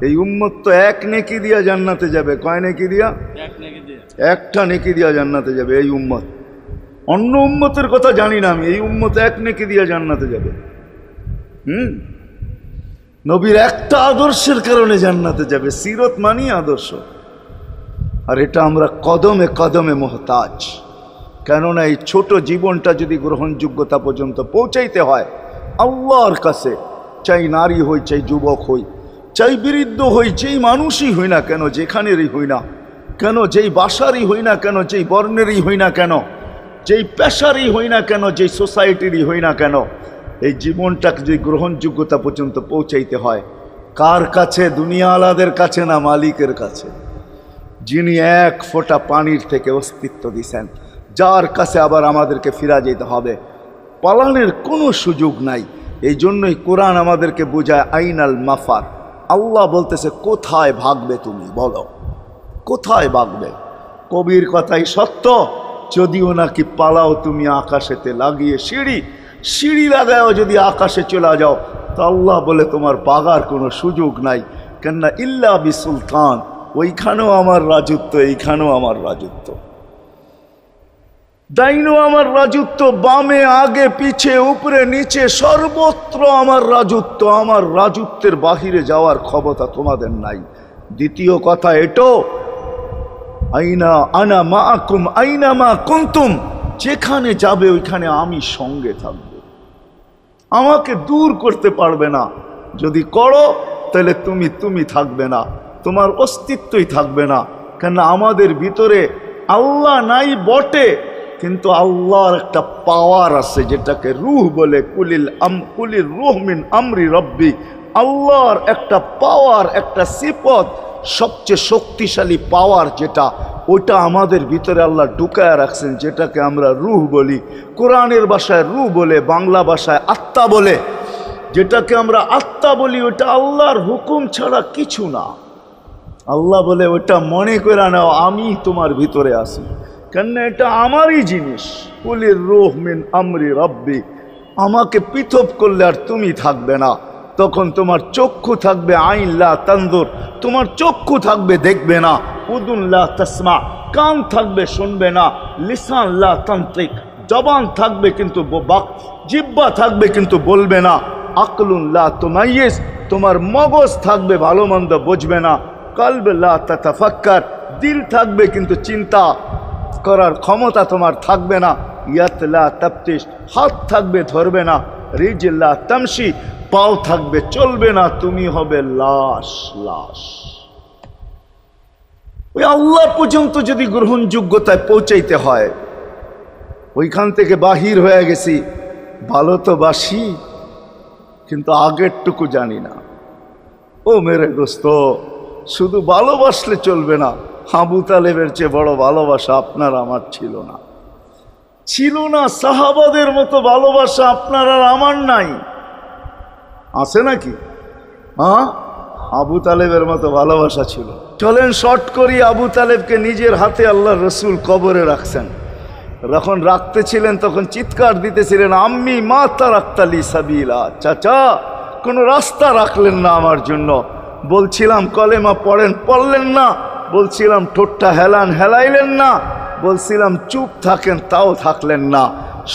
এই উম্মত তো এক নেকি দিয়া জান্নাতে যাবে। কয় নেকি দিয়া? একটা নেকি দিয়া জান্নাতে যাবে এই উম্মত। অন্য উম্মতের কথা জানি না আমি, এই উম্মত এক নেকি দিয়া জান্নাতে যাবে। নবীর একটা আদর্শের কারণে জান্নাতে যাবে। সিরত মানি আদর্শ। আর এটা আমরা কদমে কদমে মোহতাজ। কেননা এই ছোট জীবনটা যদি গ্রহণযোগ্যতা পর্যন্ত পৌঁছাইতে হয় আল্লাহর কাছে, চাই নারী হই, চাই যুবক হই, চাই বৃদ্ধ হই, যেই মানুষই হই না কেন, যেখানেরই হই না কেন, যেই বাসারই হই না কেন, যেই বর্ণেরই হই না কেন, যেই পেশারই হই না কেন, যেই সোসাইটিরই হই না কেন, এই জীবনটাকে যদি গ্রহণযোগ্যতা পর্যন্ত পৌঁছাইতে হয় কার কাছে? দুনিয়া আলাদের কাছে না, মালিকের কাছে, যিনি এক ফোঁটা পানির থেকে অস্তিত্ব দিছেন, যার কাছে আবার আমাদেরকে ফিরা যেতে হবে। পালানোর কোনো সুযোগ নাই। এই জন্যই কোরআন আমাদেরকে বোঝায় আইনাল মাফার। আল্লাহ বলতেছে কোথায় ভাগবে তুমি, বলো কোথায় ভাগবে? কবির কথাই সত্য, যদিও নাকি পালাও তুমি আকাশেতে লাগিয়ে সিঁড়ি লাগাও, যদি আকাশে চলে যাও তো আল্লাহ বলে তোমার বাগার কোনো সুযোগ নাই। কেননা ইল্লা বি সুলতান, ওইখানেও আমার রাজত্ব, এইখানেও আমার রাজত্ব, ডাইনো আমার রাজত্ব, বামে আগে পিছে উপরে নিচে সর্বত্র আমার রাজত্ব। আমার রাজত্বের বাহিরে যাওয়ার ক্ষমতা তোমাদের নাই। দ্বিতীয় কথা এটো, আইনা আনা মাআকুম আইনা মা কুনতুম, যেখানে যাবে ওইখানে আমি সঙ্গে থাকব, আমাকে দূর করতে পারবে না। যদি করো তাহলে তুমি থাকবে না, তোমার অস্তিত্বই থাকবে না। কেন আমাদের ভিতরে আল্লাহ নাই বটে, কিন্তু আল্লাহর একটা পাওয়ার আছে যেটাকে রূহ বলে। কুলির রূহ মিন আমরি রব্বি, আল্লাহর একটা পাওয়ার, একটা সিফত, সবচেয়ে শক্তিশালী পাওয়ার যেটা, ওটা আমাদের ভিতরে আল্লাহ ঢুকায় রাখছেন, যেটাকে আমরা রূহ বলি। কোরআনের ভাষায় রূহ বলে, বাংলা ভাষায় আত্মা বলে। যেটাকে আমরা আত্মা বলি ওটা আল্লাহর হুকুম ছাড়া কিছু না। আল্লাহ বলে ওটা মনে করে নাও আমি তোমার ভিতরে আছি, কেন এটা আমারই জিনিস। কুলির রূহ মিন আমরি রব্বি, আমাকে পৃথক করলে আর তুমি থাকবে না। তখন তোমার চক্ষু থাকবে আইন লা তানজুর, তোমার চক্ষু থাকবে দেখবে না। উদুন লা তাসমা, কান থাকবে শুনবে না। লিসান লা তান্তিক, জবান থাকবে কিন্তু জিহ্বা থাকবে কিন্তু বলবে না। আকলুন লা তুমাইয়িজ, তোমার মগজ থাকবে ভালো মন্দ বুঝবে না। কলব লা তাতাফাক্কার, দিল থাকবে কিন্তু চিন্তা করার ক্ষমতা তোমার থাকবে না। ইয়াত লা তাফতিশ, হাত থাকবে ধরবে না। রিজল লা তামশি, পাও থাকবে চলবে না। তুমি হবে লাশ। ওই আল্লাহ পর্যন্ত যদি গ্রহণযোগ্যতায় পৌঁছাইতে হয়, ওইখান থেকে বাহির হয়ে গেছি। ভালো তো বাসি, কিন্তু আগেরটুকু জানি না। ও মেরে দোস্ত, শুধু ভালোবাসলে চলবে না। আবু তালেবের চেয়ে বড় ভালোবাসা আপনার আমার ছিল না। সাহাবাদের মতো ভালোবাসা আপনার আর আমার নাই। আছে নাকি? হ্যাঁ, আবু তালেবের মতো ভালোবাসা ছিল। চলেন শর্ট করি। আবু তালেবকে নিজের হাতে আল্লাহ রসুল কবরে রাখছেন। যখন রাখতেছিলেন তখন চিৎকার দিতেছিলেন, আম্মি মা তারাক্তালি সাবিলা, চাচা কোনো রাস্তা রাখলেন না আমার জন্য। বলছিলাম কলেমা পড়েন, পড়লেন না। বলছিলাম ঠোঁটটা হেলাইলেন না। বলছিলাম চুপ থাকেন, তাও থাকলেন না।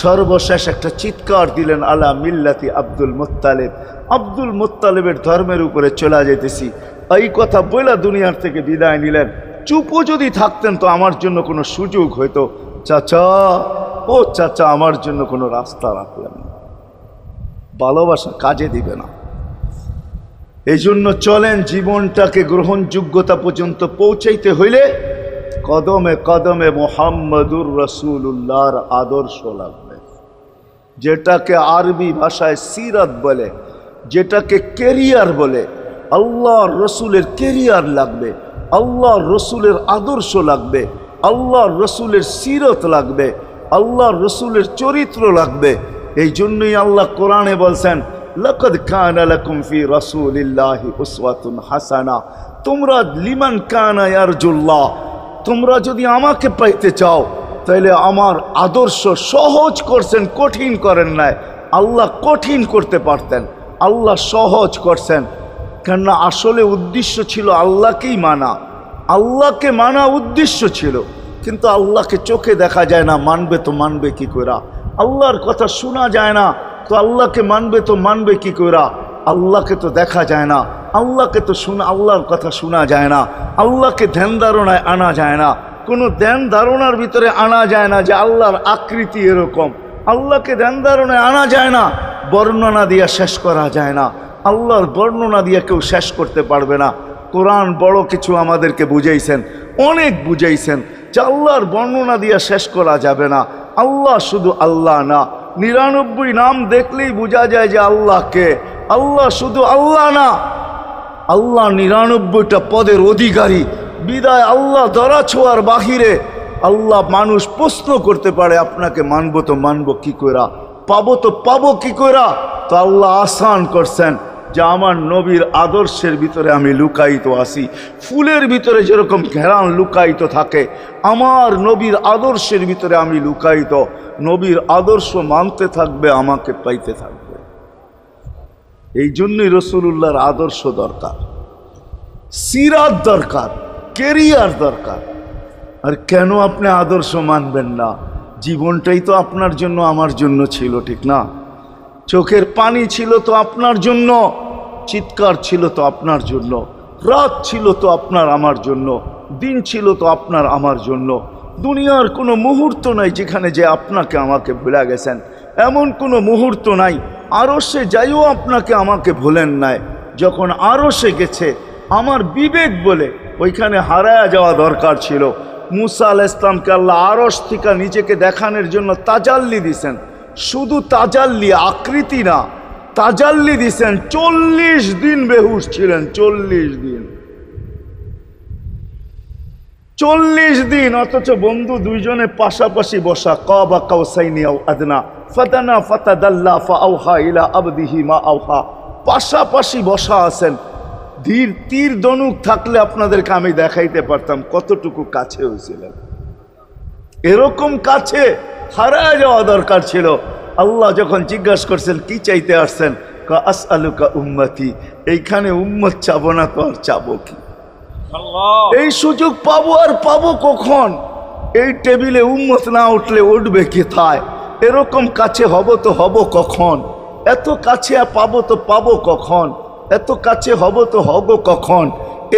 সর্বশেষ একটা চিৎকার দিলেন, আলা মিল্লাতি আব্দুল মুত্তালিব, আব্দুল মুত্তালিবের ধর্মের উপরে চলে যেতেছি। এই কথা বলে দুনিয়ার থেকে বিদায় নিলেন। চুপও যদি থাকতেন তো আমার জন্য কোনো সুযোগ হইতো। চাচা, ও চাচা, আমার জন্য কোনো রাস্তা রাখলেন না। ভালোবাসা কাজে দিবে না। এই জন্য চলেন, জীবনটাকে গ্রহণযোগ্যতা পর্যন্ত পৌঁছাইতে হইলে কদমে কদমে মুহাম্মদুর রাসূলুল্লাহর আদর্শ লাগবে, যেটাকে আরবি ভাষায় সিরাত বলে, যেটাকে কেরিয়ার বলে। আল্লাহর রসুলের কেরিয়ার লাগবে, আল্লাহর রসুলের আদর্শ লাগবে, আল্লাহর রসুলের সিরত লাগবে, আল্লাহর রসুলের চরিত্র লাগবে। এই জন্যই আল্লাহ কোরআনে বলছেন, লাকাদ কানা লাকুম ফি রাসূলিল্লাহি উসওয়াতুন হাসানা, তোমরা লিমান কানা ইয়ারজুল্লাহ, তোমরা যদি আমাকে পাইতে চাও তাহলে আমার আদর্শ সহজ করছেন, কঠিন করেন নাই। আল্লাহ কঠিন করতে পারতেন, আল্লাহ সহজ করছেন। কেননা আসলে উদ্দেশ্য ছিল আল্লাহকেই মানা, আল্লাহকে মানা উদ্দেশ্য ছিল। কিন্তু আল্লাহকে চোখে দেখা যায় না, মানবে তো মানবে কি কইরা? আল্লাহর কথা শোনা যায় না, তো আল্লাহকে মানবে তো মানবে কি কইরা? আল্লাহকে তো দেখা যায় না, আল্লাহকে তো আল্লাহর কথা শোনা যায় না, আল্লাহকে ধ্যান ধারণায় আনা যায় না, কোনো ধ্যান ধারণার ভিতরে আনা যায় না যে আল্লাহর আকৃতি এরকম। আল্লাহকে ধ্যান ধারণায় আনা যায় না, বর্ণনা দিয়া শেষ করা যায় না। আল্লাহর বর্ণনা দিয়ে কেউ শেষ করতে পারবে না। কোরআন বড় কিছু আমাদেরকে বুঝাইছেন, অনেক বুঝাইছেন যে আল্লাহর বর্ণনা দিয়ে শেষ করা যাবে না। আল্লাহ শুধু আল্লাহ না, 99 নাম দেখলেই বোঝা যায় যে আল্লাহকে। আল্লাহ শুধু আল্লাহ না, আল্লাহ 99টা পদের অধিকারী। বিদায় আল্লাহ ধরা ছোঁয়ার বাহিরে আল্লাহ মানুষ প্রশ্ন করতে পারে, আপনাকে মানবো তো মানবো কি কইরা, পাবো তো পাবো কি কইরা? তো আল্লাহ আসান করছেন যে আমার নবীর আদর্শের ভিতরে আমি লুকায়িত আছি। ফুলের ভিতরে যেরকম ঘেরান লুকায়িত থাকে, আমার নবীর আদর্শের ভিতরে আমি লুকায়িত। নবীর আদর্শ মানতে থাকবে, আমাকে পাইতে থাকবে। এই জন্যই রসুলুল্লাহর আদর্শ দরকার, সিরাত দরকার, কেরিয়ার দরকার। আর কেন আপনি আদর্শ মানবেন না? জীবনটাই তো আপনার জন্য আমার জন্য ছিল, ঠিক না? চোখের পানি ছিল তো আপনার জন্য, চিৎকার ছিল তো আপনার জন্য, রাত ছিল তো আপনার আমার জন্য, দিন ছিল তো আপনার আমার জন্য। দুনিয়ার কোনো মুহূর্ত নাই যেখানে যে আপনাকে আমাকে ভুলে গেছেন, এমন কোনো মুহূর্ত নাই। আরশে যাইও আপনাকে আমাকে ভুলেন নাই। যখন আরশে গেছে আমার বিবেক বলে ওইখানে হারায়া যাওয়া দরকার ছিল। মুসা আলাইহিস সালামকে আল্লাহ আরশ থেকে নিজেকে দেখানোর জন্য তাজাল্লি দিছেন। শুধু তাজাল্লি, আকৃতি না, তাজাল্লি দিছেন। 40 দিন বেহুশ ছিলেন, 40 দিন, 40 দিন। অথচ বন্ধু দুইজনে পাশাপাশি বসা, কাবা কাউসাইনি আও আদনা ফাদানা ফাতাদাল্লা ফাআওহা ইলা আবদিহি মা আওহা, পাশাপাশি বসা আছেন। ধীর তীর ধনুক থাকলে আপনাদেরকে আমি দেখাইতে পারতাম কতটুকু কাছে হয়েছিলেন। এরকম কাছে হারায় যাওয়া দরকার ছিল। আল্লাহ যখন জিজ্ঞাসা করছেন কি চাইতে আসছেন, আসআলুকা উম্মতি, এইখানে উম্মত চাবো না তো আর চাবো কি? এই সুযোগ পাবো আর পাবো কখন? এই টেবিলে উম্মত না উঠলে উঠবে কোথায়? এরকম কাছে হব তো হব কখন? এত কাছে পাবো তো পাবো কখন? এত কাছে হব তো হব কখন?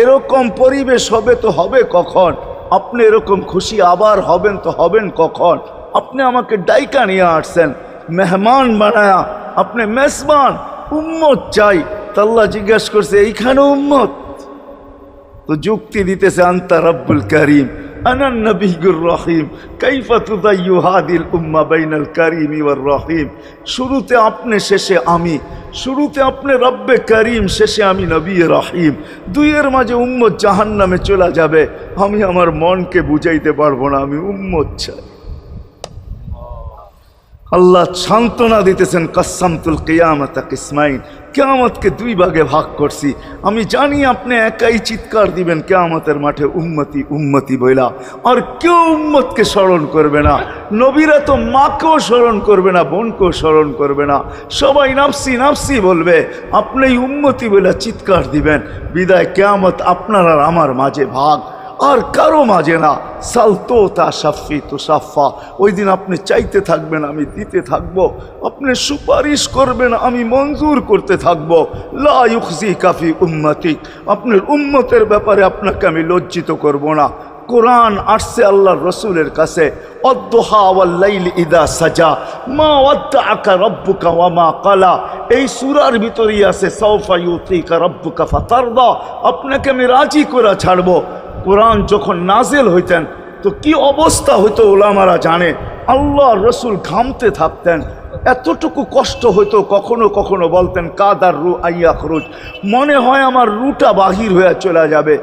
এরকম পরিবেশ হবে তো হবে কখন? আপনি এরকম খুশি আবার হবেন তো হবেন কখন? আপনি আমাকে ডাইকা নিয়ে আসছেন, মেহমান বানায়া, আপনি মেজবান, উম্মত চাই। তা আল্লাহ জিজ্ঞাসা করছে এইখানে উম্মত? তো যুক্তি দিতেছে আনতা রব্বুল করিম আনান নবিয়্যুর রহিম কাইফা তুদাইয়ু হাদিল উম্মাহ বাইনাল কারীমি ওয়ার রহিম। শুরুতে আপনি, শেষে আমি। শুরুতে আপনি রব্বে করিম, শেষে আমি নবী রহিম। দুইয়ের মাঝে উম্মত জাহান্নামে চলে যাবে। আমি আমার মনকে বুঝাইতে পারবো না, আমি উম্মত চাই। আল্লাহ সান্ত্বনা দিতেছেন, কাসসামতুল কিয়ামাতা কিসমাইন, কিয়ামতকে 2 ভাগে ভাগ করছি। আমি জানি আপনি একাই চিৎকার দিবেন কিয়ামতের মাঠে উম্মতি উম্মতি বইলা, আর কেউ উম্মতকে স্মরণ করবে না। নবীরা তো মাকেও স্মরণ করবে না, বোনকেও স্মরণ করবে না, সবাই নাফসি নাফসি বলবে। আপনি উম্মতি বইলা চিৎকার দিবেন। বিদায় কিয়ামত আপনার আর আমার মাঝে ভাগ, আর কারো মাঝে না। সালতো তা সাফি তো সাফা, ওই দিন আপনি চাইতে থাকবেন, আমি দিতে থাকবো। আপনি সুপারিশ করবেন, আমি মঞ্জুর করতে থাকবো। লা ইউখজিকা ফি উম্মতিক, আপনার উম্মতের ব্যাপারে আপনাকে আমি লজ্জিত করব না। কোরআন আসছে আল্লাহর রসুলের কাছে, অদ্দুহা ওয়াল লাইলি ইদা সাজা মা ওয়াদ্দাআকা রাব্বুকা ওয়া মা ক্বালা। এই সূরার ভিতরেই আছে সাওফা ইউতিকা রাব্বুকা ফাতারদা, আপনাকে আমি রাজি করে ছাড়বো। কোরআন যখন নাজেল হইতেন তো কি অবস্থা হইতো ওলামারা জানে। আল্লাহ রসুল ঘামতে থাকতেন, এতটুকু কষ্ট হইতো। কখনো কখনো বলতেন কাদার রু আইয়া খরুজ, মনে হয় আমার রুটা বাহির হয়ে চলে যাবে।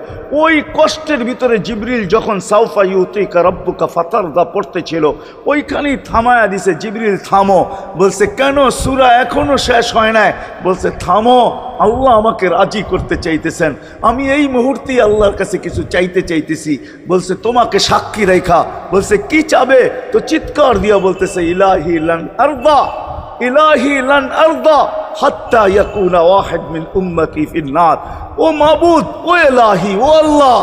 ওই কষ্টের ভিতরে জিবরিল যখন সাউফা ইউতিকা রাব্বুকা ফাতারদা পড়তেছিল, ওইখানেই থামায়া দিছে, জিবরিল থামো। বলছে কেন? সূরা এখনো শেষ হয় নাই। বলছে থামো, আল্লাহ আমাকে রাজি করতে চাইতেছেন, আমি এই মুহূর্তেই আল্লাহর কাছে কিছু চাইতে চাইতেছি। বলছে তোমাকে সাক্ষী রেখা। বলছে কি চাবে? তো চিৎকার দিয়া বলতেছে ইলাহি লান আরদা, ইলাহি লান আরদা, হাত্তা ইয়াকুনা ওয়াহিদ মিন উম্মতি ফিন নার। ও মাবুদ, ও ইলাহি, ও আল্লাহ,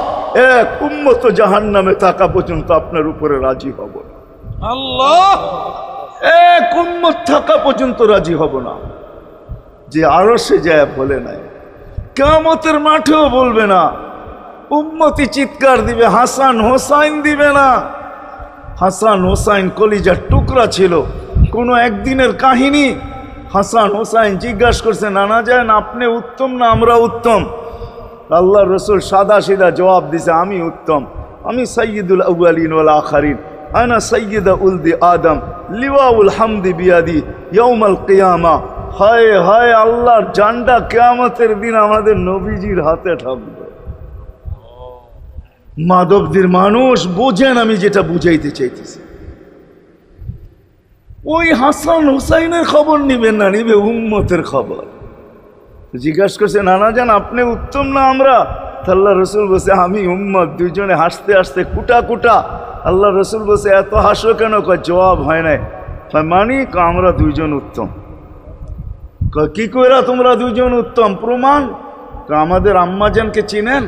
এক উম্মত জাহান্নামে থাকা পর্যন্ত আপনার উপরে রাজি হব না। আল্লাহ, এক উম্মত থাকা পর্যন্ত রাজি হব না। যে আরশে যায় বলে নাই, কিয়ামতের মাঠেও বলবে না। উম্মতি চিৎকার দিবে, হাসান হোসাইন দিবে না। হাসান হোসাইন কলিজার টুকরা ছিল, কোনো একদিনের কাহিনী। হাসান হোসাইন জিজ্ঞাসা করছে, নানা যান আপনি উত্তম না আমরা উত্তম? আল্লাহ রসুল সাদা সিধা জবাব দিছে, আমি উত্তম, আমি সাইয়্যিদুল আউয়ালিন ওয়াল আখিরিন, আনা সাইয়্যিদা উলদি আদম, লিওয়াউল হামদি বিয়াদি ইয়াউমাল কিয়ামা। হায় হায়, আল্লাহর জান্ডা কিয়ামতের দিন আমাদের নবীজির হাতে থাকবে। মাধবদের মানুষ বোঝেন আমি যেটা বুঝাইতে চাইতেছি। ওই হাসান হুসাইনের খবর নিবেন না, নিবে উম্মতের খবর। জিজ্ঞাসা করছে, নানা যান আপনি উত্তম না আমরা? আল্লাহ রসুল বলছে, আমি উম্মত। দুইজনে হাসতে হাসতে কুটা কুটা। আল্লাহ রসুল বলছে, এত হাসো কেন? কয় জবাব হয় নাই। মানি আমরা দুইজন উত্তম। কি কইরা তোমরা দুইজন উত্তম? প্রমাণ। আমাদের আম্মাজানকে চিনেন?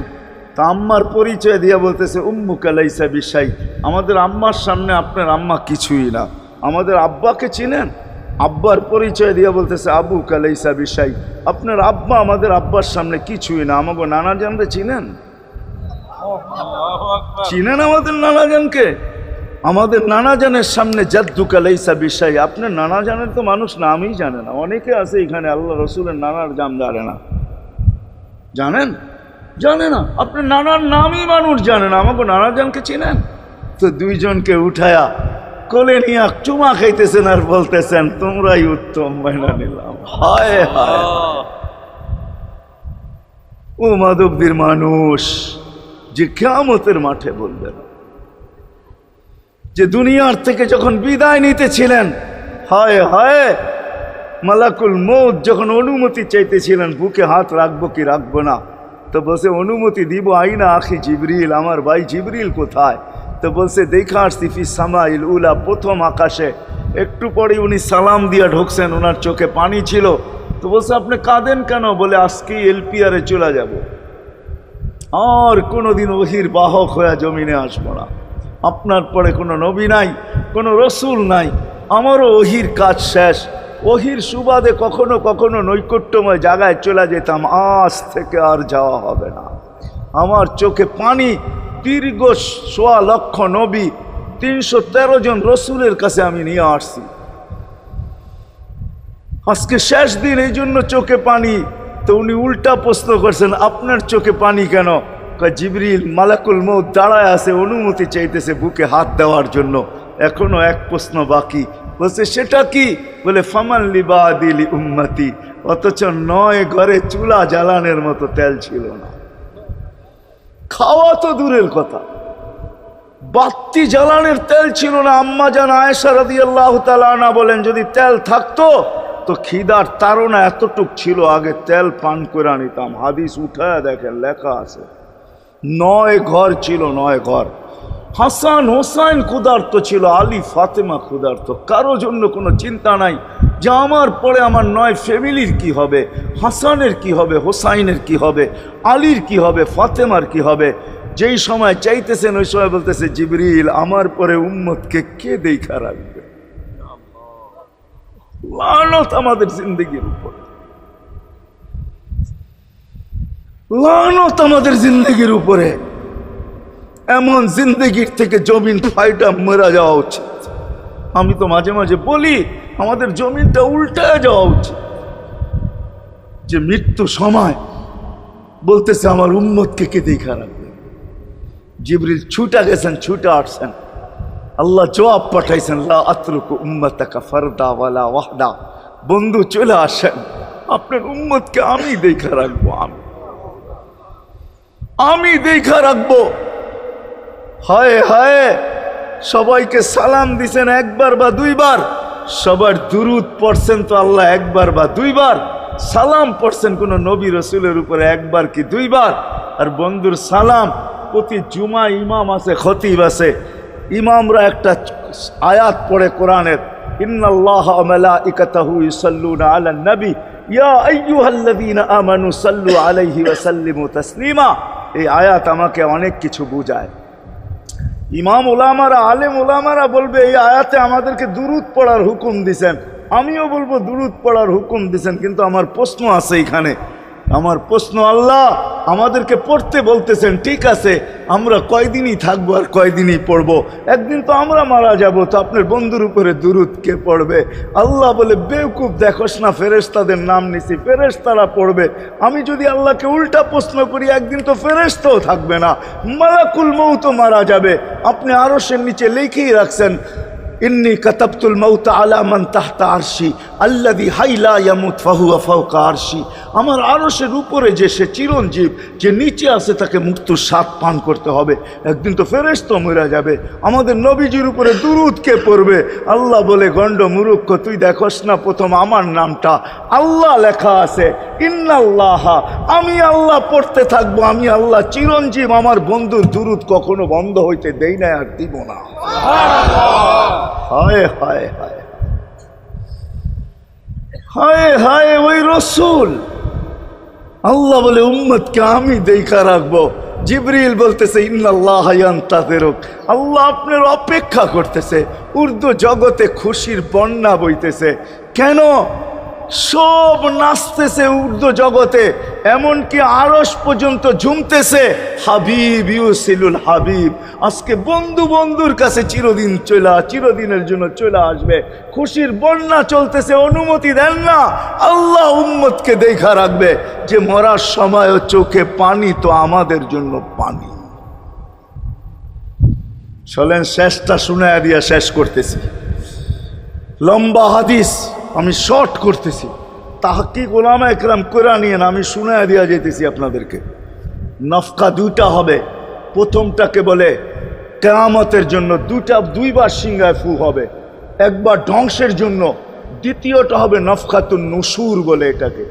তা আম্মার পরিচয় দিয়া বলতেছে, উম্মুকা লাইসা বিশাই, আমাদের আম্মার সামনে আপনার আম্মা কিছুই না। আমাদের আব্বাকে চিনেন? আব্বার পরিচয় দিয়া বলতেছে, আবুকা লাইসা বিশাই, আপনার আব্বা আমাদের আব্বার সামনে কিছুই না। আমাকে নানাজানকে চিনেন? চিনেন আমাদের নানাজানকে? আমাদের নানাজানের সামনে জাদ্দুকা লাইসা বিশাই, আপনার নানাজানের তো মানুষ নামই জানে না। অনেকে আছে এখানে আল্লাহ রসুলের নানার জাম জানে না। জানেন? জানে না। আপনার নানার নামই মানুষ জানে না। আমাকে নানাজানকে চিনেন? তো দুইজনকে উঠায়া কোলে নিয়ে চুমা খাইতেছেন আর বলতেছেন, তোমরাই উত্তম, মাইনা নিলাম। হায় হায়, ও মাধবদের মানুষ যে কিয়ামতের মাঠে বলবেন, যে দুনিয়ার থেকে যখন বিদায় নিতেছিলেন, হায় হায়, মালাকুল মউত যখন অনুমতি চাইতেছিলেন বুকে হাত রাখবো কি রাখবো না, তো বলছে অনুমতি দিব, আইনা আখি জিবরিল, আমার ভাই জিবরিল কোথায়? তো বলছে, দেখা আসছি ফি সামাইল উলা, প্রথম আকাশে। একটু পরে উনি সালাম দিয়া ঢুকছেন, ওনার চোখে পানি ছিল। তো বলছে, আপনি কাঁদেন কেন? বলে, আজকেই এলপিআরে চলে যাব, আর কোনোদিন ওহির বাহক হয়ে জমিনে আসবো না। আপনার পরে কোনো নবী নাই, কোনো রসুল নাই, আমারও ওহির কাজ শেষ। ওহির সুবাদে কখনো কখনো নৈকট্যময় জায়গায় চলে যেতাম, আজ থেকে আর যাওয়া হবে না। আমার চোখে পানি। দীর্ঘ ১.৫ লক্ষ নবী, ৩১৩ জন রসুলের কাছে আমি নিয়ে আসছি। আজকে শেষ দিন, এই জন্য চোখে পানি। তো উনি উল্টা প্রশ্ন করছেন, আপনার চোখে পানি কেন? জিবরিল মালাকুল মউত দাঁড়ায় আছে, অনুমতি চাইতেছে বুকে হাত দেওয়ার জন্য। এখনো এক প্রশ্ন বাকি। বলছে, সেটা কি? বলে, ফামান লিবাদিলি উম্মতি। অথচ ৯ ঘরে চুলা জ্বালানোর মতো তেল ছিল না। খাওয়া তো দূরের কথা, বাতি জ্বালানোর তেল ছিল না। আম্মা জান আয়েশা রাদিয়াল্লাহু তাআলা আনহা বলেন, যদি তেল থাকতো তো খিদার তাড়না এতটুক ছিল, আগে তেল পান করে নিতাম। হাদিস উঠায় দেখেন, লেখা আছে ৯ ঘর ছিল, ৯ ঘর। হাসান হোসাইন ক্ষুধার্ত ছিল, আলী ফাতেমা ক্ষুধার্ত। কারো জন্য কোনো চিন্তা নাই যে আমার পরে আমার ৯ ফ্যামিলির কি হবে, হাসানের কি হবে, হোসাইনের কি হবে, আলীর কি হবে, ফাতেমার কি হবে। যেই সময় চাইতেছেন ওই সময় বলতেছে, জিবরিল আমার পরে উম্মতকে কে দেখা রাখবে? লানত আমাদের জিন্দগির উপর, লানত আমাদের জিন্দগির উপরে। এমন জিন্দগির থেকে জমিন ফাইটা মরা যাওয়া উচিত। আমি তো মাঝে মাঝে বলি, আমাদের জমিনটা উল্টায় যাওয়া উচিত। যে মৃত্যু সময় বলতেছে, আমার উম্মতকে কে দেখা রাখবে? জিবরিল ছুটা গেছেন, ছুটা আসছেন। আল্লাহ জবাব পাঠাইছেন, লা আতরুকু উম্মতাকা ফারদা ওয়ালা ওয়াহদা। বন্ধু চলে আসেন, আপনার উম্মতকে আমি দেখা রাখবো, আমি দেখা রাখবো। হায় হায়, সবাইকে সালাম দিছেন একবার বা দুইবার, সবার দুরুদ পড়ছেন তো আল্লাহ একবার বা দুইবার, সালাম পড়ছেন কোন নবী রসুলের উপরে একবার কি দুইবার। আর বন্ধুর সালাম প্রতি জুমা ইমাম আছে, খতিব আছে, ইমামরা একটা আয়াত পড়ে কোরআনের, ইন্নাল্লাহা ওয়া মালাইকাতাহু ইউসাল্লুনা আলান নবী ইয়া আইয়ুহাল্লাযীনা আমানু সাল্লু আলাইহি ওয়া সাল্লিমু তাসলিমা। এই আয়াত আমাকে অনেক কিছু বোঝায়। ইমাম ওলামারা, আলেম ওলামারা বলবে এই আয়াতে আমাদেরকে দুরূদ পড়ার হুকুম দিছেন, আমিও বলবো দুরূদ পড়ার হুকুম দিছেন। কিন্তু আমার প্রশ্ন আছে এখানে, আমার প্রশ্ন, আল্লাহ আমাদেরকে পড়তে বলতেছেন, ঠিক আছে, আমরা কয়দিনই থাকবো আর কয়দিনই পড়বো? একদিন তো আমরা মারা যাব, তো আপনার বন্ধুর উপরে দুরূদ কে পড়বে? আল্লাহ বলে, বেওকুফ, দেখোস না ফেরেশতাদের নাম নিছি, ফেরেশতারা পড়বে। আমি যদি আল্লাহকে উল্টা প্রশ্ন করি, একদিন তো ফেরেশতাও থাকবে না, মালাকুল মউত মারা যাবে। আপনি আরশের নিচে লিখেই রাখছেন, ইন্নী কাতাবতুল মাউত আলা মান তাহতা আরশি আল্লাযী হাইলা ইয়ামুত ফাহুয়া ফাওকা আরশি। আমার আরশের উপরে যে সে চিরঞ্জীব, যে নিচে আছে, তাকে মৃত্যুর স্বাদ পান করতে হবে। একদিন তো ফেরেশতা মরে যাবে, আমাদের নবীজির উপরে দুরূদ কে পড়বে? আল্লাহ বলে, গণ্ড মূর্খ, তুই দেখোস না প্রথম আমার নামটা আল্লাহ লেখা আছে, ইন্নাল্লাহা, আমি আল্লাহ পড়তে থাকবো, আমি আল্লাহ চিরঞ্জীব, আমার বন্ধুর দুরূদ কখনো বন্ধ হইতে দেই না, আর দিব না। হায় হায় হায় হায় হায়, ওই রসুল। আল্লাহ বলে, উম্মতকে আমি দেখা রাখবো। জিবরিল বলতেছে, ইন্নাল্লাহা ইয়ান্তাযিরুক, আল্লাহ আপনার অপেক্ষা করতেছে। উর্দু জগতে খুশির বন্যা বইতেছে। কেন? সব নাচতেছে উর্দু জগতে, এমনকি আরশ পর্যন্ত ঝুমতেছে। হাবিব ইউসিলুল হাবিব, আজকে বন্ধু বন্ধুর কাছে চিরদিনের জন্য চলে আসবে। খুশির বন্যা চলতেছে, অনুমতি দেন না। আল্লাহ উম্মতকে দেখা রাখবে যে মরার সময়ও চোখে পানি, তো আমাদের জন্য পানি। চলেন শেষটা শুনায়া দিয়া শেষ করতেছি। লম্বা হাদিস, আমি শর্ট করতেছি। তাহকিক উলামা একরাম করে নিয়েন, আমি শুনায়া দিয়া যেতেছি আপনাদেরকে। নফকা দুইটা হবে। প্রথমটাকে বলে কিয়ামতের জন্য, দুইবার সিংহায় ফু হবে। একবার ধ্বংসের জন্য, দ্বিতীয়টা হবে নফকাতুন নুশুর বলে এটাকে।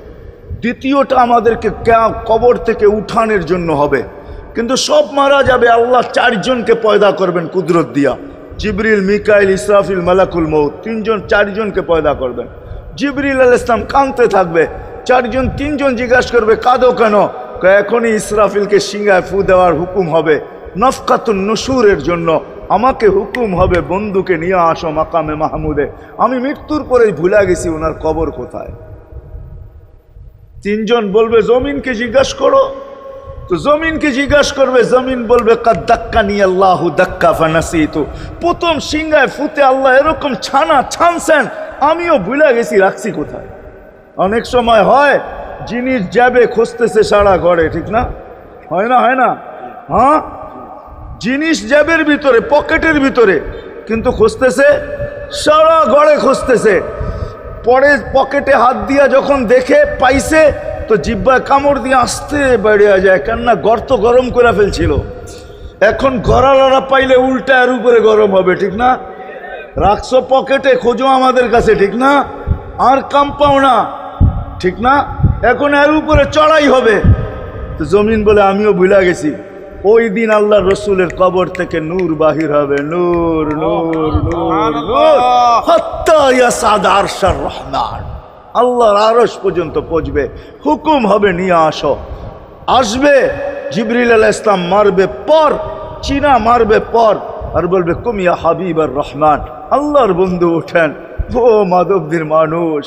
দ্বিতীয়টা আমাদেরকে কবর থেকে উঠানের জন্য হবে। কিন্তু সব মারা যাবে, আল্লাহ চারজনকে পয়দা করবেন কুদরত দিয়া। জিবরিল, মিকাইল, ইসরাফিল, মালাকুল মউত, চারজনকে পয়দা করবেন। জিবরিল আলাইহিস সালাম কাঁদতে থাকবে, তিনজন জিজ্ঞাসা করবে, কাঁদো কেন? এখনই ইসরাফিলকে সিংহায় ফু দেওয়ার হুকুম হবে নফকাতুন নুশুরের জন্য। আমাকে হুকুম হবে, বন্ধুকে নিয়ে আসো মাকামে মাহমুদে। আমি মৃত্যুর পরেই ভুলে গেছি ওনার কবর কোথায়। তিনজন বলবে, জমিনকে জিজ্ঞাসা করো। তো জমিনকে জিজ্ঞাসা করবে, জমিন বলবে, কাদ দাক্কানি আল্লাহু দাক্কা ফানাসিতু। প্রথম সিংহায় ফুতে আল্লাহ এরকম ছানছেন, আমিও ভুলে গেছি রাখছি কোথায়। অনেক সময় হয় জিনিস যাবে খুঁজতেছে সারা ঘরে, ঠিক না? হয় না? হয় না? হ্যাঁ, জিনিস জ্যাবের ভিতরে, পকেটের ভিতরে, কিন্তু খুঁজতেছে সারা ঘরে খুঁজতেছে। পরে পকেটে হাত দিয়া যখন দেখে পাইছে, তো জিব্বায় কামড় দিয়ে আসতে বেরিয়ে যায়, কেননা গর্ত গরম করে ফেলছিল। এখন গড়ালড়া পাইলে উল্টা এর উপরে গরম হবে, ঠিক না? রাখছো পকেটে, খোঁজো আমাদের কাছে, ঠিক না? আর কাম পাও না, ঠিক না? এখন এর উপরে চড়াই হবে। তো জমিন বলে, আমিও ভুলে গেছি। ওই দিন আল্লাহ রসুলের কবর থেকে নূর বাহির হবে, নূর নূর নূর নূর, হাত্তা ইয়াসাদ আরশার রহমান, আল্লাহর আরশ পর্যন্ত পৌঁছবে। হুকুম হবে, নিয়ে আসো। আসবে জিবরিল আলাইহিস সালাম, মারবে পর, চিনা মারবে পর, আর বলবে, কুম ইয়া হাবিব আর রহমান, আল্লাহর বন্ধু ওঠেন। ও মাধবদের মানুষ,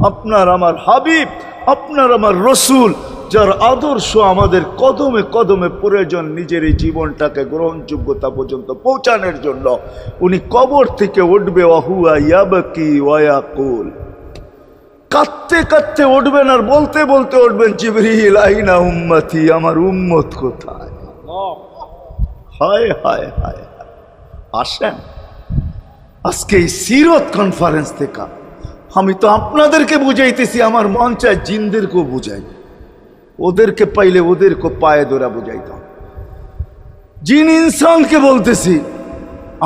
আপনার আমার হাবিব, আপনার আমার রসুল, যার আদর্শ আমাদের কদমে কদমে প্রয়োজন নিজের এই জীবনটাকে গ্রহণযোগ্যতা পর্যন্ত পৌঁছানোর জন্য, উনি কবর থেকে উঠবে। ওয়াহুয়া ইয়াবকি ওয়া ইয়াকুল, কাঁদতে কাঁদতে উঠবেন আর বলতে বলতে উঠবেন, জিবরিল আইনা উম্মতি, আমার উম্মত কোথায়? হায় হায় হায়। আসেন আজকে এই সিরত কনফারেন্স থেকে আমি তো আপনাদেরকে বুঝাইতেছি, আমার মন চায় জিনদেরকেও বুঝাই। ওদেরকে পাইলে ওদেরকে পায়ে ধরা বুঝাইতাম। জিন ইনসানকে বলতেছি,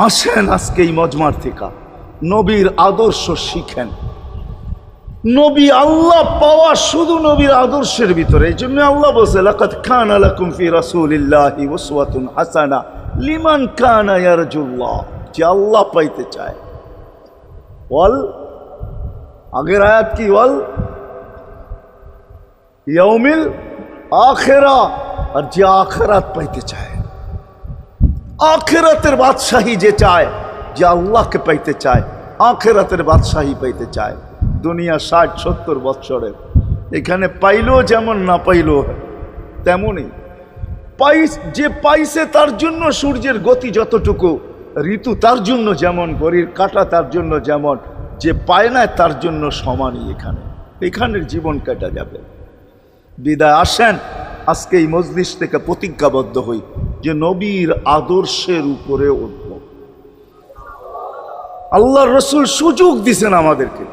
আসেন আজকে এই মজমার থেকে নবীর আদর্শ শিখেন। নবী আল্লাহ পাওয়া শুধু নবীর আদর্শের ভিতরে। এই জন্য আল্লাহ বলছে, লাকাদ কানা লাকুম ফি রাসূলিল্লাহি উসওয়াতুন হাসানা লিমান কানা ইয়ারজুল্লাহ, যে আল্লাহ পাইতে চায়। ওয়াল, আগের আয়াত কি? ওয়াল ইয়াউমিল আখিরা, আর যে আখিরাত পাইতে চায়, আখিরাতের বাদশাহী যে চায়, যে আল্লাহকে পাইতে চায়, আখিরাতের বাদশাহী পাইতে চায়। দুনিয়া 60-70 বৎসরের, এখানে পাইলেও যেমন না পাইলেও তেমনই। যে পাইছে তার জন্য সূর্যের গতি যতটুকু, ঋতু তার জন্য যেমন, ঘড়ির কাঁটা তার জন্য যেমন, যে পায় না তার জন্য সমানই। এখানের জীবন কাটা যাবে। বিদায় আসেন আজকে এই মজলিস থেকে প্রতিজ্ঞাবদ্ধ হই যে নবীর আদর্শের উপরে উঠব। আল্লাহর রসুল সুযোগ দিছেন আমাদেরকে।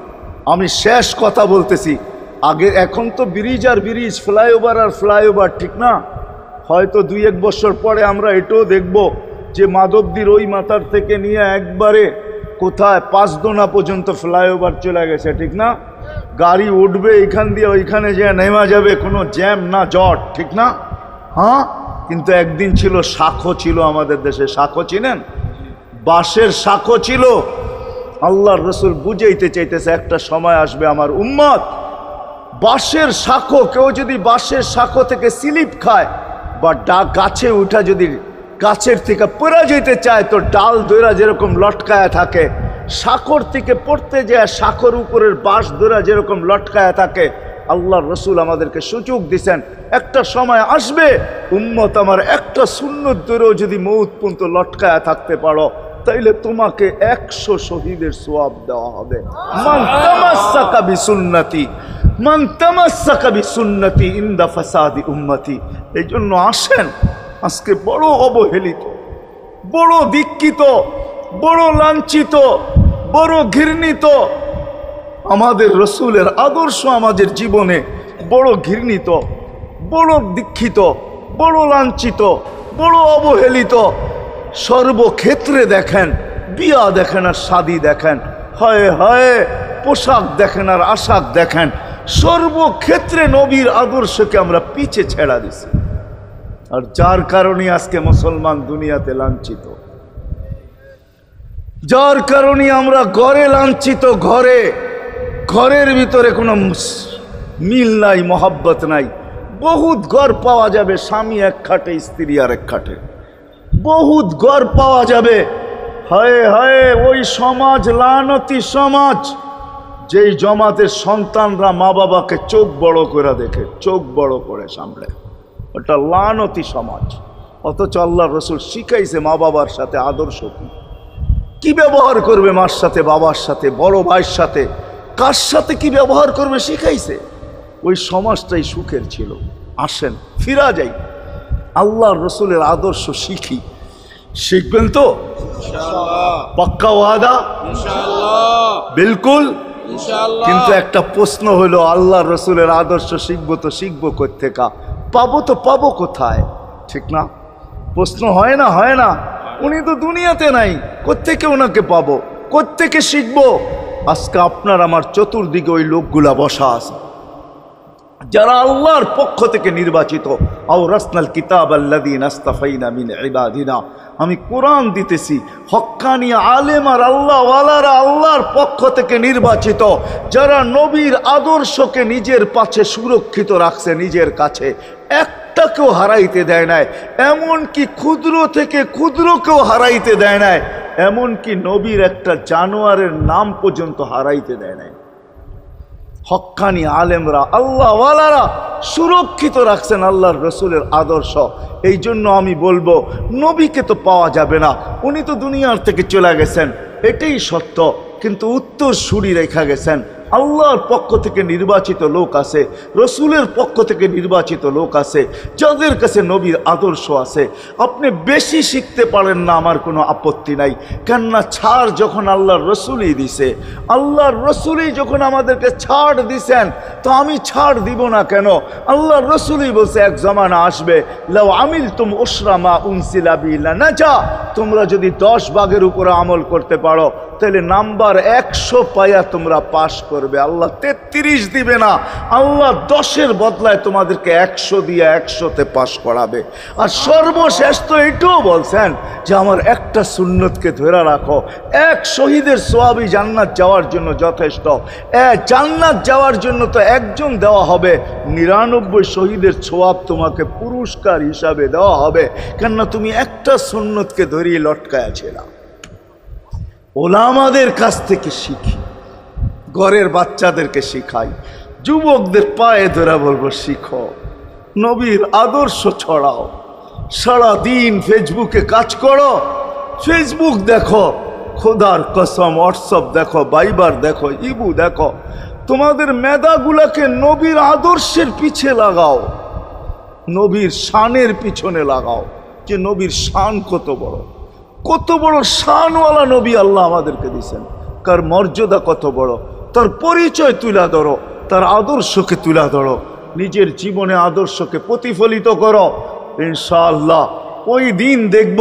আমি শেষ কথা বলতেছি, আগে এখন তো ব্রিজ আর ব্রিজ, ফ্লাইওভার আর ফ্লাইওভার, ঠিক না? হয়তো 2-1 বছর পরে আমরা এটাও দেখব যে মাধবদীর ওই মাথার থেকে নিয়ে একবারে কোথায় পাঁচদোনা পর্যন্ত ফ্লাইওভার চলে গেছে, ঠিক না? গাড়ি উঠবে এখান দিয়ে ওইখানে যে নেমা যাবে, কোনো জ্যাম না জট, ঠিক না? হ্যাঁ, কিন্তু একদিন ছিল শাখো, ছিল আমাদের দেশে শাখো, চিনেন? বাঁশের শাখো ছিল। আল্লাহর রসুল বুঝাইতে চাইতেছে একটা সময় আসবে আমার উম্মত বাঁশের শাখো, কেউ যদি বাঁশের শাখো থেকে স্লিপ খায় বা গাছে উঠা যদি গাছের থেকে পড়ে যেতে চায়, তো ডাল দইরা যেরকম লটকায়া থাকে, শাখর থেকে পড়তে যায় শাখর উপরের বাঁশ দইরা যেরকম লটকায়া থাকে। আল্লাহর রসুল আমাদেরকে সুযোগ দিছেন, একটা সময় আসবে উম্মত আমার একটা সুন্নত ধরেও যদি মউত পর্যন্ত লটকায়া থাকতে পারো, তাইলে তোমাকে 100 শহীদের সওয়াব দেওয়া হবে। মান তামাসসাকা বিসুন্নতি, মান তামাসসাকা বিসুন্নতি ইনদা ফাসাদি উম্মতি। এই জন্য আসেন, আজকে বড় অবহেলিত, বড় দীক্ষিত, বড় লাঞ্ছিত, বড় ঘৃণিত আমাদের রসুলের আদর্শ আমাদের জীবনে, বড় ঘৃণিত, বড় দীক্ষিত, বড় লাঞ্ছিত, বড় অবহেলিত। সর্বক্ষেত্রে দেখেন, বিয়া দেখেন আর শাদী দেখেন, হয় হয় পোশাক দেখেন আর আশাক দেখেন, সর্বক্ষেত্রে নবীর আদর্শকে আমরা পিছে ছেড়া দিছি। আর যার কারণে আজকে মুসলমান দুনিয়াতে লাঞ্ছিত, যার কারণে আমরা ঘরে লাঞ্ছিত, ঘরের ভিতরে কোনো মিল নাই, মহব্বত নাই। বহুত ঘর পাওয়া যাবে, স্বামী এক খাটে, স্ত্রী আর এক খাটে, বহুত ঘর পাওয়া যাবে। হায় হায়, ওই সমাজ লানতি সমাজ, যেই জমাতের সন্তানরা মা বাবাকে চোখ বড় করে দেখে, চোখ বড় করে সামলে, ওটা লানতি সমাজ। অথচ আল্লাহর রসুল শিখাইছে মা বাবার সাথে আদর্শ কি ব্যবহার করবে, মার সাথে, বাবার সাথে, বড় ভাইয়ের সাথে, কার সাথে কি ব্যবহার করবে শিখাইছে। ওই সমাজটাই সুখের ছিল। আসেন ফিরা যাই, আল্লাহর রসুলের আদর্শ শিখি। শিখবেন তো পাক্কা ওয়াদা? বিলকুল। কিন্তু একটা প্রশ্ন হলো, আল্লাহর রসুলের আদর্শ শিখবো তো শিখবো কোত্থেকা, পাবো তো পাবো কোথায়, ঠিক না? প্রশ্ন হয় না, হয় না? উনি তো দুনিয়াতে নাই, কোত্থেকে ওনাকে পাবো, কোত্থেকে শিখবো? আজকে আপনার আমার চতুর্দিকে ওই লোকগুলা বসা আছে, যারা আল্লাহর পক্ষ থেকে নির্বাচিত। আওরাসনাল কিতাব আল্লাযীনা ইসতাফাইনা মিন ইবাদিনা। আমি কোরআন দিতেছি, হক্কানি আলেম আর আল্লাহওয়ালারা আল্লাহর পক্ষ থেকে নির্বাচিত, যারা নবীর আদর্শকে নিজের পাশে সুরক্ষিত রাখছে, নিজের কাছে একটাকেও হারাইতে দেয় নাই, এমনকি ক্ষুদ্র থেকে ক্ষুদ্রকেও হারাইতে দেয় নাই, এমনকি নবীর একটা জানোয়ারের নাম পর্যন্ত হারাইতে দেয় নাই। হক্কানি আলেমরা আল্লাহওয়ালারা সুরক্ষিত রাখছেন আল্লাহর রসুলের আদর্শ। এই জন্য আমি বলবো, নবীকে তো পাওয়া যাবে না, উনি তো দুনিয়ার থেকে চলে গেছেন, এটাই সত্য, কিন্তু উত্তর সুরি রেখা গেছেন। আল্লাহর পক্ষ থেকে নির্বাচিত লোক আছে, রসুলের পক্ষ থেকে নির্বাচিত লোক আছে, যাদের কাছে নবীর আদর্শ আছে। আপনি বেশি শিখতে পারেন না, আমার কোনো আপত্তি নাই, কেননা ছাড় যখন আল্লাহর রসুলই দিছে, আল্লাহর রসুলই যখন আমাদেরকে ছাড় দিছেন, তো আমি ছাড় দিব না কেন? আল্লাহর রসুলই বলছে, এক জমানা আসবে, লাউ আমিলতুম উশরা মা উনসিলা বি লানাজা, তোমরা যদি 10 ভাগের উপরে আমল করতে পারো, তাহলে নাম্বার 100 পাইয়া তোমরা পাশ করবে। করবে। আল্লাহ 33 দিবে না, আল্লাহ 10-এর বদলায় তোমাদেরকে 100 দিয়ে 100-তে পাশ করাবে। আর সর্বশেষ তো এটাও বলছেন যে আমার একটা সুন্নতকে ধরে রাখো, এক শহীদের সওয়াবই জান্নাত যাওয়ার জন্য যথেষ্ট। জান্নাত যাওয়ার জন্য তো একজন দেওয়া হবে, 99 শহীদের সওয়াব তোমাকে পুরস্কার হিসাবে দেওয়া হবে, কেননা তুমি একটা সুন্নতকে ধরিয়ে লটকায়া ছিলাম। ওলামাদের কাছ থেকে শিখি, ঘরের বাচ্চাদেরকে শিখাই, যুবকদের পায়ে ধরে বলবো শিখো, নবীর আদর্শ ছড়াও। সারাদিন ফেসবুকে কাজ করো, ফেসবুক দেখো, খোদার কসম হোয়াটসঅ্যাপ দেখো, ভাইবার দেখো, ইবু দেখো, তোমাদের মেধাগুলাকে নবীর আদর্শের পিছে লাগাও, নবীর শানের পিছনে লাগাও, যে নবীর শান কত বড়, কত বড় শানওয়ালা নবী আল্লাহ আমাদেরকে দিয়েছেন, কার মর্যাদা কত বড়, তার পরিচয় তুলে ধরো, তার আদর্শকে তুলে ধরো, নিজের জীবনে আদর্শকে প্রতিফলিত করো। ইনশাআল্লাহ ওই দিন দেখব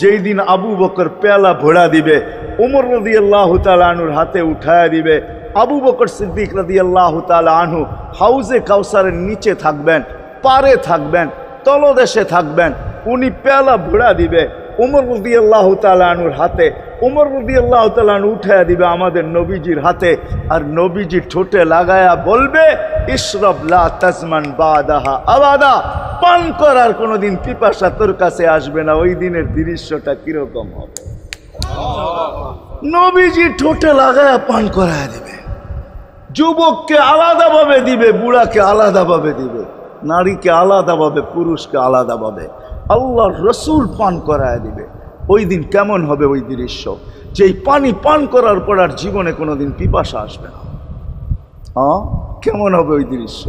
যেই দিন আবু বকর পেয়ালা ভোড়া দিবে, ওমর রাদিয়াল্লাহু তাআলা আনহুর হাতে উঠায়া দিবে, আবু বকর সিদ্দিক রাদিয়াল্লাহু তাআলা আনহু হাউজে কাউসারের নিচে থাকবেন, পারে থাকবেন, তলদেশে থাকবেন, উনি পেয়ালা ভোড়া দিবে উমর রাদিয়াল্লাহু তাআলা আনহুর হাতে, উমর রাদিয়াল্লাহু তাআলা আনহু উঠায়া দিবে আমাদের নবীজির হাতে, আর নবীজি ঠোঁটে লাগায়া বলবে ইশরাব লা তাজমান বাদাহা আবাদা, পান করার কোনোদিন পিপাসা তোর কাছে আসবে না। ওই দিনের দৃশ্যটা কিরকম হবে? নবীজি ঠোঁটে লাগায়া পান করায়া দিবে, যুবককে আলাদাভাবে দিবে, বুড়াকে আলাদাভাবে দিবে, নারীকে আলাদাভাবে, পুরুষকে আলাদাভাবে, আল্লাহর রসুল পান করায় দিবে। ওই দিন কেমন হবে ওই দৃশ্য, যে এই পানি পান করার পর আর জীবনে কোনোদিন পিপাসা আসবে না। কেমন হবে ওই দৃশ্য?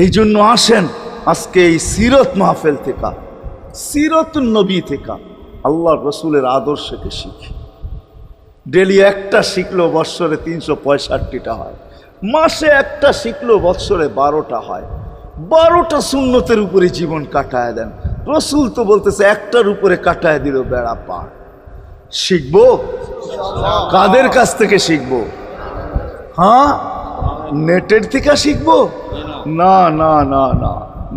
এই জন্য আসেন আজকে এই সিরত মাহফিল থেকে, সিরতুন নবী থেকে আল্লাহর রসুলের আদর্শকে শিখি। ডেলি একটা শিখলেও বৎসরে 365টা হয়, মাসে একটা শিখলেও বৎসরে 12টা হয়। 12টা সুন্নতের উপরে জীবন কাটায় দেন। রসুল তো বলতেছে একটার উপরে কাটায় দিল বেড়া পার। শিখবো কাদের কাছ থেকে শিখবো? হ্যাঁ, নেটের থেকে শিখবো? না না না না,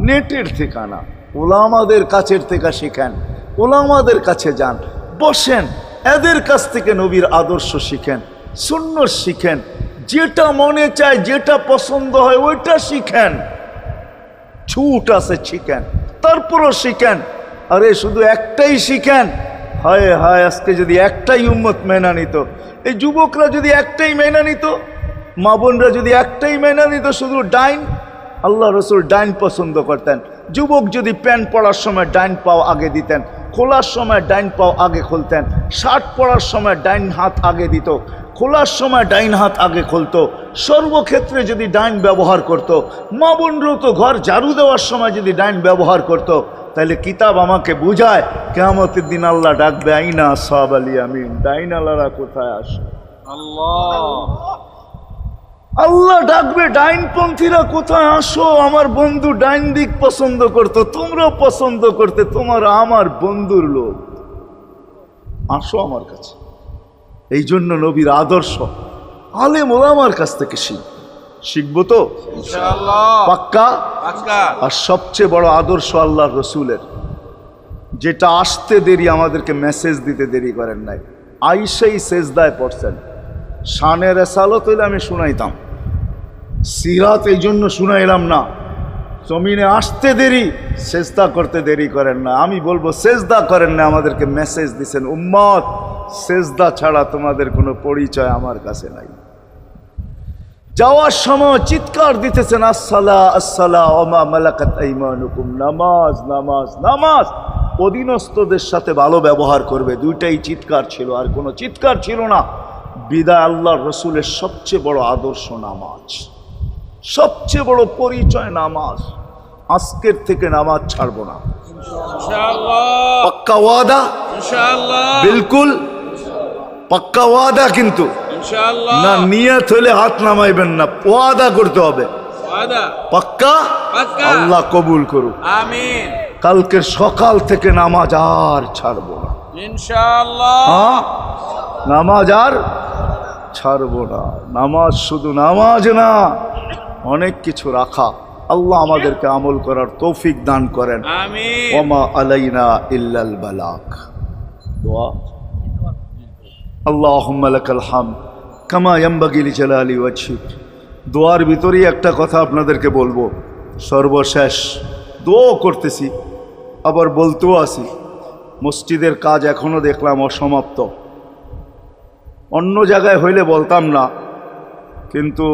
নেটের থেকে না, ওলামাদের কাছের থেকে শিখেন, ওলামাদের কাছে যান, বসেন, এদের কাছ থেকে নবীর আদর্শ শিখেন, সুন্নত শিখেন, যেটা মনে চায়, যেটা পছন্দ হয় ওইটা শিখেন। ছুট আছে শিখেন, তারপরও শিখেন। আরে শুধু একটাই শিখেন, হায় হায় আজকে যদি একটাই উম্মত মেনা নিত, এই যুবকরা যদি একটাই মেনা নিত, মা বোনরা যদি একটাই মেনা নিত, শুধু ডাইন, আল্লাহ রসুল ডাইন পছন্দ করতেন। যুবক যদি প্যান্ট পরার সময় ডাইন পাও আগে দিতেন, খোলার সময় ডাইন পাও আগে খুলতেন, শার্ট পরার সময় ডাইন হাত আগে দিত, খোলার সময় ডাইন হাত আগে খুলতো, সর্বক্ষেত্রে যদি ডাইন ব্যবহার করত। মা বোনরাও তো ঘর ঝাড়ু দেওয়ার সময় যদি ডাইন ব্যবহার করত, তাহলে কিতাব আমাকে বুঝায় কিয়ামতের দিন আল্লাহ ডাকবে আইনা আসহাব আল ইয়ামিন, ডাইন আল্লাহরা কোথায় আসে? আল্লাহ ডাকবে ডাইনপন্থীরা কোথায় আসো? আমার বন্ধু ডাইন দিক পছন্দ করতো, তোমরাও পছন্দ করতে, তোমার আমার বন্ধুর লোক, আসো আমার কাছে। এই জন্য নবীর আদর্শ আলেম ওলামার কাছ থেকে শিখবো তো পাক্কা। আর সবচেয়ে বড় আদর্শ আল্লাহর রসুলের, যেটা আসতে দেরি, আমাদেরকে মেসেজ দিতে দেরি করেন নাই। আইসাই সেজদায় পড়ছেন, শানের এসালত হইলে আমি শুনাইতাম, সিরাত এই জন্য শুনাইলাম না। জমিনে আসতে দেরি, সেজদা করতে দেরি করেন না। আমি বলবো সেজদা করেন না, আমাদেরকে মেসেজ দিছেন উম্মত, সেজদা ছাড়া তোমাদের কোনো পরিচয় আমার কাছে নাই। যাওয়ার সময় চিৎকার দিতেছেন আসসালা আসসালা ওমা মালাকাত আইমানুকুম, নামাজ নামাজ নামাজ। অধীনস্থদের সাথে ভালো ব্যবহার করবে, দুইটাই চিৎকার ছিল, আর কোনো চিৎকার ছিল না। বিদায় আল্লাহর রসুলের সবচেয়ে বড় আদর্শ নামাজ, সবচেয়ে বড় পরিচয় নামাজ। আজকের থেকে নামাজ ছাড়বো না, পাক্কা ওয়াদা, বিলকুল পাক্কা ওয়াদা। কিন্তু না, নিয়ত হলে হাত নামাইবেন না, ওয়াদা করতে হবে, পাক্কা। আল্লাহ কবুল করুক, আমিন। কালকের সকাল থেকে নামাজ আর ছাড়বো না ইনশাআল্লাহ, নামাজ আর ছাড়বো না। নামাজ শুধু নামাজ না, অনেক কিছু রাখা। আল্লাহ আমাদেরকে আমল করার তৌফিক দান করেন। আমিন। ওমা আলাইনা ইল্লাল বালাগ। দোয়া। আল্লাহুম্মা লাকাল হামদ কামা ইয়ানবাগি লিজালালি ওয়াজহিক। দোয়ার ভিতরেই একটা কথা আপনাদেরকে বলবো, সর্বশেষ দোয়া করতেছি আবার বলতেও আসি, মসজিদের কাজ এখনো দেখলাম অসমাপ্ত। অন্য জায়গায় হইলে বলতাম না, কিন্তু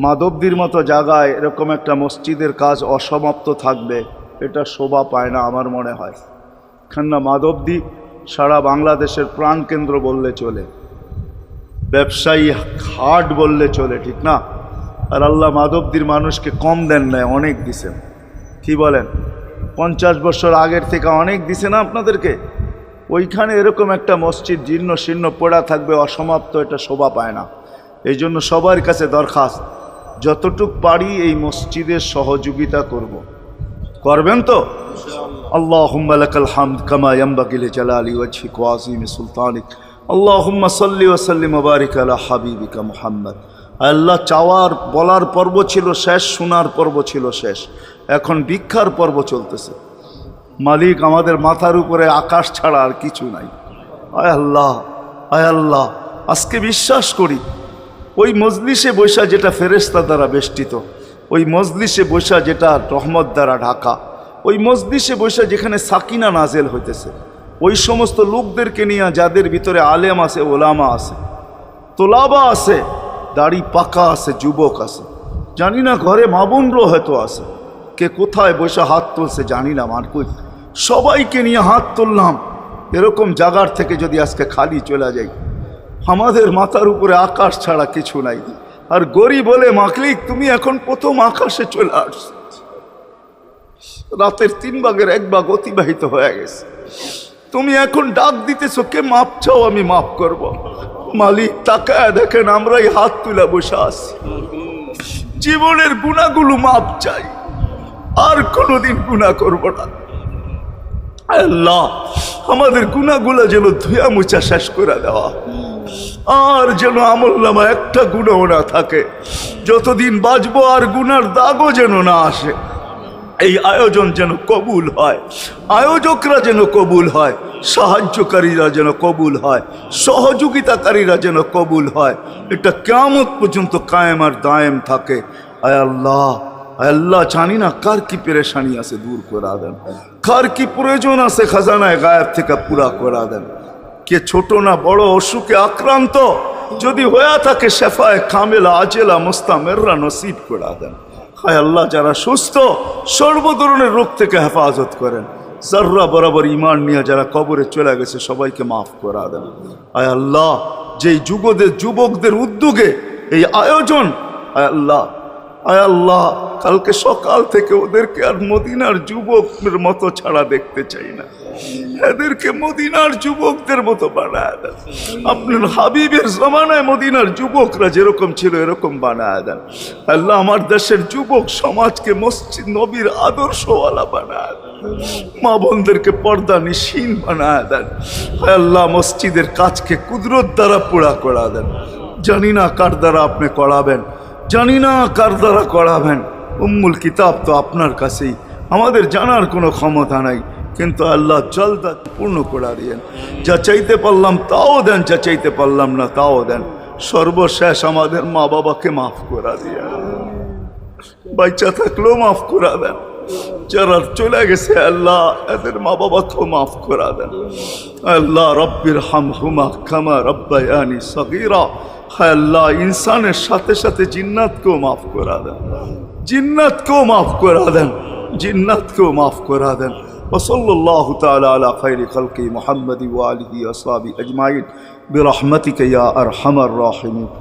মাধবদীর মতো জায়গায় এরকম একটা মসজিদের কাজ অসমাপ্ত থাকবে, এটা শোভা পায় না আমার মনে হয়। কেননা মাধবদী সারা বাংলাদেশের প্রাণকেন্দ্র বললে চলে, ব্যবসায়ী হাট বললে চলে, ঠিক না? আর আল্লাহ মাধবদীর মানুষকে কম দেন নাই, অনেক দিছেন। কি বলেন? 50 বছর আগের থেকে অনেক দিছে না আপনাদেরকে? ওইখানে এরকম একটা মসজিদ জীর্ণ শীর্ণ পড়া থাকবে অসমাপ্ত, এটা শোভা পায় না। এই জন্য সবার কাছে দরখাস্ত, যতটুক পারি এই মসজিদের সহযোগিতা করব। করবেন তো? আল্লাহুম্মা লাকাল হামদ কামা ইয়ানবাগি লিজালালি ওয়াজহিক ওয়া আযীমি সুলতানিক। আল্লাহুম্মা সাল্লি ওয়া সাল্লিম ওয়া বারিক আলা হাবিবিকা মুহাম্মদ। আল্লাহ, চাওয়ার বলার পর্ব ছিল শেষ, শোনার পর্ব ছিল শেষ, এখন ভিক্ষার পর্ব চলতেছে। মালিক, আমাদের মাথার উপরে আকাশ ছাড়া আর কিছু নাই। আয় আল্লাহ, আয় আল্লাহ, আজকে বিশ্বাস করি ওই মজলিসে বৈশা যেটা ফেরেশতা দ্বারা বেষ্টিত, ওই মজলিসে বৈশা যেটা রহমত দ্বারা ঢাকা, ওই মজলিসে বৈশা যেখানে সাকিনা নাজেল হইতেছে, ওই সমস্ত লোকদেরকে নিয়ে যাদের ভিতরে আলেম আছে, ওলামা আছে, তোলাবা আছে, দাড়ি পাকা আছে, যুবক আছে, জানি না ঘরে মা বোনরও হয়তো আছে, কে কোথায় বসে হাত তুলছে জানি না। মারকুই সবাইকে নিয়ে হাত তুললাম। এরকম জায়গার থেকে যদি আজকে খালি চলে যাই, আমাদের মাথার উপরে আকাশ ছাড়া কিছু নাই। আর গরিব বলে, মাকলিক তুমি এখন প্রথম আকাশে চলে আসছ, রাতের 3 ভাগের 1 ভাগ অতিবাহিত হয়ে গেছে, তুমি এখন ডাক দিতেছো, কে মাপ চাও আমি মাফ করব। মালিক তাকায় দেখেন আমরাই হাত তুলে বসে আছি, জীবনের গুনাহগুলো মাপ চাই, আর কোনোদিন গুনাহ করব না। আল্লাহ, আমাদের গুনাহগুলো যেন ধুয়া মুছা শেষ করে দেওয়া, আর যেন আমলনামা একটা গুনাহ না থাকে, যতদিন বাঁচবো আর গুনার দাগও যেন না আসে। এই আয়োজন যেন কবুল হয়, আয়োজকরা যেন কবুল হয়, সাহায্যকারীরা যেন কবুল হয়, সহযোগিতাকারীরা যেন কবুল হয়, এটা কিয়ামত পর্যন্ত কায়েম আর দায়েম থাকে। আয় আল্লাহ, আল্লাহ, জানি না কার কি পেরেশানি আছে দূর করে দেন, কার কি প্রয়োজন আছে খাজানায় গায়েব থেকে পুরা করে দেন। কে ছোট না বড় অসুখে আক্রান্ত যদি হয়ে থাকে, শেফায়ে কামেলা আজেলা মুস্তামেররা নসিব করে দেন। হায় আল্লাহ, যারা সুস্থ সর্ব ধরনের রোগ থেকে হেফাজত করেন। জর্রা বরাবর ইমান নিয়ে যারা কবরে চলে গেছে সবাইকে মাফ করে দেন। আয় আল্লাহ, যেই যুবকদের উদ্যোগে এই আয়োজন, আয় আল্লাহ, আয় আল্লাহ, কালকে সকাল থেকে ওদেরকে আর মদিনার যুবকের মতো ছাড়া দেখতে চাই না, এদেরকে মদিনার যুবকদের মতো বানায় দেন। আপনার হাবিবের জমানায় মদিনার যুবকরা যেরকম ছিল এরকম বানায় দেন। আল্লাহ, আমার দেশের যুবক সমাজকে মসজিদ নবীর আদর্শওয়ালা বানায় দেন, মা বোনদেরকে পর্দা নিশীন বানায় দেন। আল্লাহ, মসজিদের কাজকে কুদরত দ্বারা পুরা করা দেন। জানি না কার দ্বারা আপনি করাবেন, জানি না কার দ্বারা করাবেন। উম্মুল কিতাব তো আপনার কাছেই, আমাদের জানার কোনো ক্ষমতা নাই, কিন্তু আল্লাহ জলদা পূর্ণ করে দিয়েন। যা চাইতে পারলাম তাও দেন, যা চাইতে পারলাম না তাও দেন। সর্বশেষ আমাদের মা বাবাকে মাফ করে দিয়ে, বাচ্চা থাকলেও মাফ করে দেন, যারা চলে গেছে আল্লাহ এদের মা বাবাকেও মাফ করে দেন। আল্লাহ, রব্বির হামহুমা কামা রব্বায়ানি সগীরা। হায় আল্লাহ, ইনসানের সাথে সাথে জিন্নাতকেও মাফ করে দেন, জিন্নাতকেও মাফ করে দেন, জিন্নাতকেও মাফ করে দেন। ওয়াসাল্লাল্লাহু তাআলা আলা খায়রি খালকি মুহাম্মাদি ওয়া আলিহি ওয়া আসহাবিহি আজমাইন বিরহমাতিকা ইয়া আরহামার রাহিমিন।